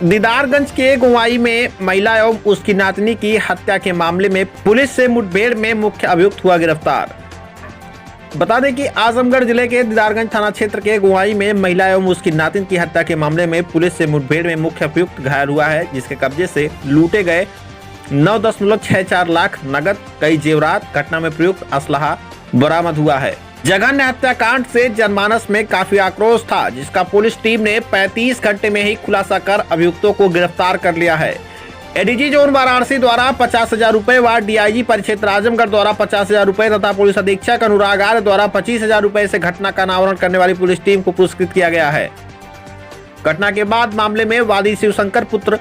दीदारगंज के गोवाई में महिला एवं उसकी नातनी की हत्या के मामले में पुलिस से मुठभेड़ में मुख्य अभियुक्त हुआ गिरफ्तार। बता दें कि आजमगढ़ जिले के दीदारगंज थाना क्षेत्र के गोवाई में महिला एवं उसकी नातिन की हत्या के मामले में पुलिस से मुठभेड़ में मुख्य अभियुक्त घायल हुआ है, जिसके कब्जे से लूटे गए 9.64 लाख नगद, कई जेवरात, घटना में प्रयुक्त असलहा बरामद हुआ है। जघन्य हत्याकांड से जनमानस में काफी आक्रोश था, जिसका पुलिस टीम ने 35 घंटे में ही खुलासा कर अभियुक्तों को गिरफ्तार कर लिया है। एडीजी जोन वाराणसी द्वारा 50,000 रुपए व डीआईजी परिक्षेत्र आजमगढ़ द्वारा 50,000 रुपए तथा पुलिस अधीक्षक अनुराग आर्य द्वारा 25,000 रुपए से घटना का अनावरण करने वाली पुलिस टीम को पुरस्कृत किया गया है। घटना के बाद मामले में वादी शिवशंकर पुत्र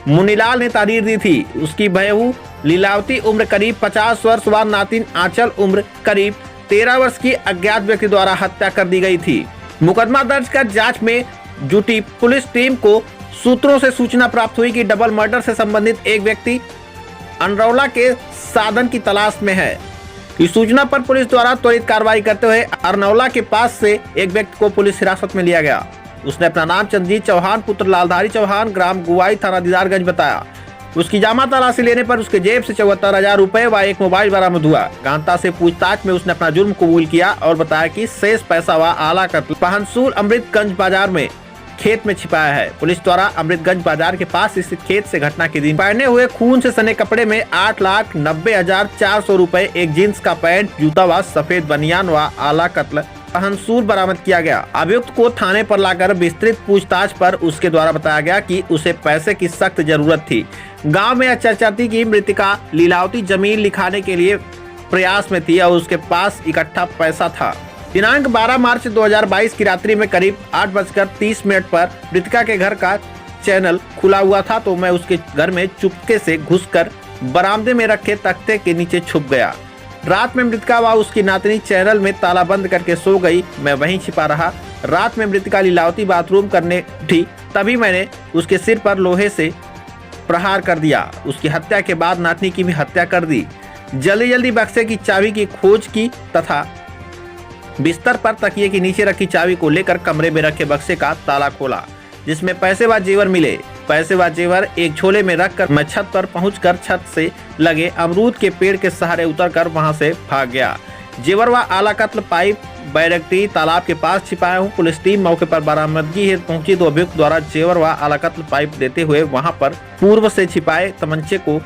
मुनीलाल ने तहरीर दी थी। उसकी बहू लीलावती उम्र करीब 50 वर्ष व नातिन आंचल उम्र करीब 13 वर्ष की अज्ञात व्यक्ति द्वारा हत्या कर दी गई थी। मुकदमा दर्ज कर जांच में जुटी पुलिस टीम को सूत्रों से सूचना प्राप्त हुई कि डबल मर्डर से संबंधित एक व्यक्ति अनरौला के साधन की तलाश में है। इस सूचना पर पुलिस द्वारा त्वरित कार्रवाई करते हुए अरनौला के पास से एक व्यक्ति को पुलिस हिरासत में लिया गया। उसने अपना नाम चंद्रजीत चौहान पुत्र लालधारी चौहान, ग्राम गुवाई, थाना दीदारगंज बताया। उसकी जामा तलाशी लेने पर उसके जेब से 74,000 रुपए व एक मोबाइल बरामद हुआ। गांता से पूछताछ में उसने अपना जुर्म कबूल किया और बताया कि शेष पैसा व आला कत्ल पहनसूर अमृतगंज बाजार में खेत में छिपाया है। पुलिस द्वारा अमृतगंज बाजार के पास स्थित खेत से घटना के दिन पहने हुए खून से सने कपड़े में 8,90,400 रुपए, एक जींस का पैंट, जूता व सफेद बनियान व आला कत्ल पहनसूर बरामद किया गया। अभियुक्त को थाने पर लाकर विस्तृत पूछताछ पर उसके द्वारा बताया गया कि उसे पैसे की सख्त जरूरत थी। गांव में चर्चा थी कि मृतका लीलावती जमीन लिखाने के लिए प्रयास में थी और उसके पास इकट्ठा पैसा था। दिनांक 12 मार्च 2022 की रात्रि में करीब 8:30 पर मृतका के घर का चैनल खुला हुआ था, तो मैं उसके घर में चुपके से घुसकर बरामदे में रखे तख्ते के नीचे छुप गया। रात में मृतका व उसकी नातनी चैनल में ताला बंद करके सो गई। मैं वहीं छिपा रहा। रात में मृतका लीलावती बाथरूम करने उठी, तभी मैंने उसके सिर पर लोहे से प्रहार कर दिया। उसकी हत्या के बाद नातनी की भी हत्या कर दी। जल्दी बक्से की चाबी की खोज की तथा बिस्तर पर तकिए के नीचे रखी चाबी को लेकर कमरे में रखे बक्से का ताला खोला, जिसमें पैसे व जेवर मिले। पैसे व जेवर एक झोले में रखकर मैं छत पर पहुंचकर छत से लगे अमरूद के पेड़ के सहारे उतरकर वहां से भाग गया। जेवर व आला कत्ल पाइप बैरकटी तालाब के पास छिपाया हूँ। पुलिस टीम मौके पर बरामदगी हेतु पहुंची तो अभियुक्त द्वारा जेवर व आला कत्ल पाइप देते हुए वहां पर पूर्व से छिपाए तमंचे को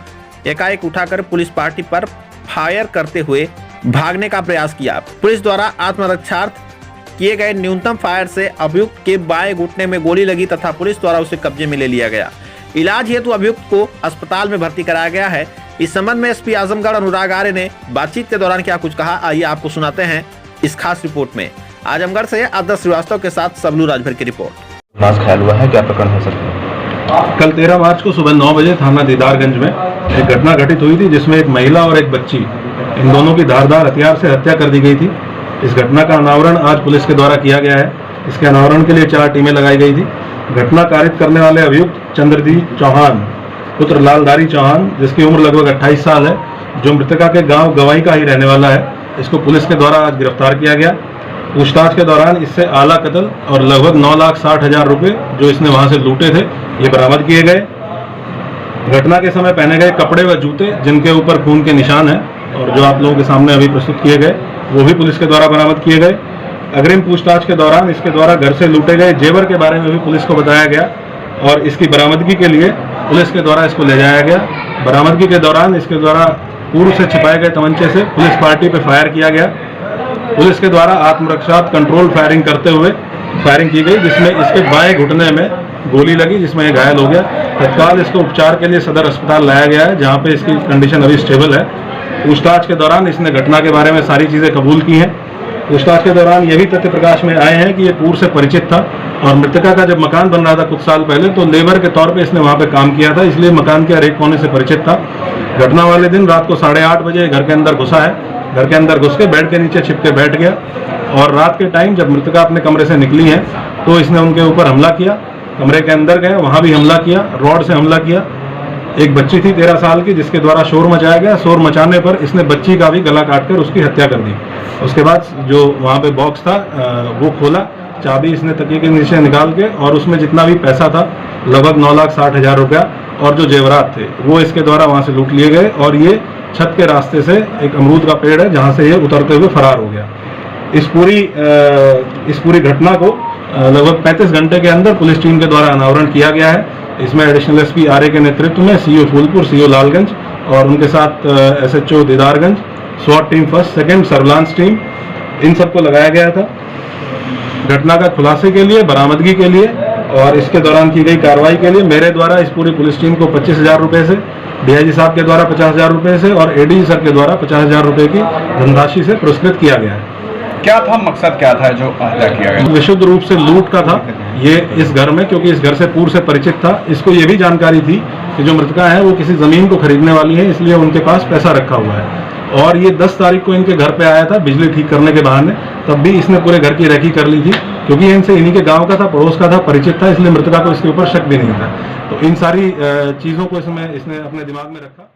एकाएक उठाकर पुलिस पार्टी पर फायर करते हुए भागने का प्रयास किया। पुलिस द्वारा आत्मरक्षार्थ किए गए न्यूनतम फायर से अभियुक्त के बाएं घुटने में गोली लगी तथा पुलिस द्वारा उसे कब्जे में ले लिया गया। इलाज हेतु अभियुक्त को अस्पताल में भर्ती कराया गया है। इस संबंध में एसपी आजमगढ़ अनुराग आर्य ने बातचीत के दौरान क्या कुछ कहा, आइए आपको सुनाते हैं इस खास रिपोर्ट में। आजमगढ़ से आदर्श श्रीवास्तव के साथ सबलू राजभर की रिपोर्ट। ख्याल हुआ है, क्या प्रकरण हो सकता है? कल 13 मार्च को सुबह 9 बजे थाना दीदारगंज में एक घटना घटित हुई थी, जिसमें एक महिला और एक बच्ची, इन दोनों की धारदार हथियार से हत्या कर दी गई थी। इस घटना का अनावरण आज पुलिस के द्वारा किया गया है। इसके अनावरण के लिए 4 टीमें लगाई गई थी। घटना कारित करने वाले अभियुक्त चंद्रजीत चौहान पुत्र लालधारी चौहान, जिसकी उम्र लगभग 28 साल है, जो मृतका के गांव गवाई का ही रहने वाला है, इसको पुलिस के द्वारा आज गिरफ्तार किया गया। पूछताछ के दौरान इससे आला कत्ल और लगभग 9,60,000 रुपए जो इसने वहां से लूटे थे, ये बरामद किए गए। घटना के समय पहने गए कपड़े व जूते, जिनके ऊपर खून के निशान हैं और जो आप लोगों के सामने अभी प्रस्तुत किए गए, वो भी पुलिस के द्वारा बरामद किए गए। अग्रिम पूछताछ के दौरान इसके द्वारा घर से लूटे गए जेवर के बारे में भी पुलिस को बताया गया और इसकी बरामदगी के लिए पुलिस के द्वारा इसको ले जाया गया। बरामदगी के दौरान इसके द्वारा पूर्व से छिपाए गए तमंचे से पुलिस पार्टी पर फायर किया गया। पुलिस के द्वारा आत्मरक्षार्थ कंट्रोल फायरिंग करते हुए फायरिंग की गई, जिसमें इसके बाएं घुटने में गोली लगी, जिसमें यह घायल हो गया। तत्काल इसको उपचार के लिए सदर अस्पताल लाया गया है, जहां पे इसकी कंडीशन अभी स्टेबल है। पूछताछ के दौरान इसने घटना के बारे में सारी चीज़ें कबूल की हैं। पूछताछ के दौरान ये भी तथ्य प्रकाश में आए हैं कि ये पूर्व से परिचित था और मृतका का जब मकान बन रहा था कुछ साल पहले, तो लेबर के तौर पे इसने वहाँ पे काम किया था, इसलिए मकान के हर एक कोने से परिचित था। घटना वाले दिन रात को 8:30 बजे घर के अंदर घुसा है। घर के अंदर घुस के बेड के नीचे छिप के बैठ गया और रात के टाइम जब मृतका अपने कमरे से निकली है तो इसने उनके ऊपर हमला किया। कमरे के अंदर गए, वहाँ भी हमला किया, रॉड से हमला किया। एक बच्ची थी 13 साल की, जिसके द्वारा शोर मचाया गया। शोर मचाने पर इसने बच्ची का भी गला काटकर उसकी हत्या कर दी। उसके बाद जो वहाँ पे बॉक्स था वो खोला, चाबी इसने तकिए के नीचे निकाल के और उसमें जितना भी पैसा था लगभग 9,60,000 रुपया और जो जेवरात थे वो इसके द्वारा वहाँ से लूट लिए गए और ये छत के रास्ते से एक अमरूद का पेड़ है जहाँ से ये उतरते हुए फरार हो गया। इस पूरी घटना को लगभग 35 घंटे के अंदर पुलिस टीम के द्वारा अनावरण किया गया है। इसमें एडिशनल एसपी आरए के नेतृत्व में सीओ फूलपुर, सीओ लालगंज और उनके साथ एसएचओ दीदारगंज, स्वाट team first, second, surveillance team, इन सबको लगाया गया था घटना का खुलासे के लिए, बरामदगी के लिए और इसके दौरान की गई कार्रवाई के लिए। मेरे द्वारा इस पूरी पुलिस टीम को 25,000 रुपये से, डीआईजी साहब के द्वारा 50,000 रुपये से और एडीजी सर के द्वारा 50,000 रुपये की धनराशि से पुरस्कृत किया गया है। क्या था मकसद, क्या था जो हत्या किया गया? विशुद्ध रूप से लूट का था ये इस घर में, क्योंकि इस घर से पूर्व से परिचित था। इसको ये भी जानकारी थी कि जो मृतका है वो किसी जमीन को खरीदने वाली है, इसलिए उनके पास पैसा रखा हुआ है और ये 10 तारीख को इनके घर पे आया था बिजली ठीक करने के बहाने। तब भी इसने पूरे घर की रेकी कर ली थी क्योंकि इनसे इन्हीं के गांव का था, पड़ोस का था, परिचित था, इसलिए मृतका को इसके ऊपर शक भी नहीं था। तो इन सारी चीज़ों को इसने अपने दिमाग में रखा।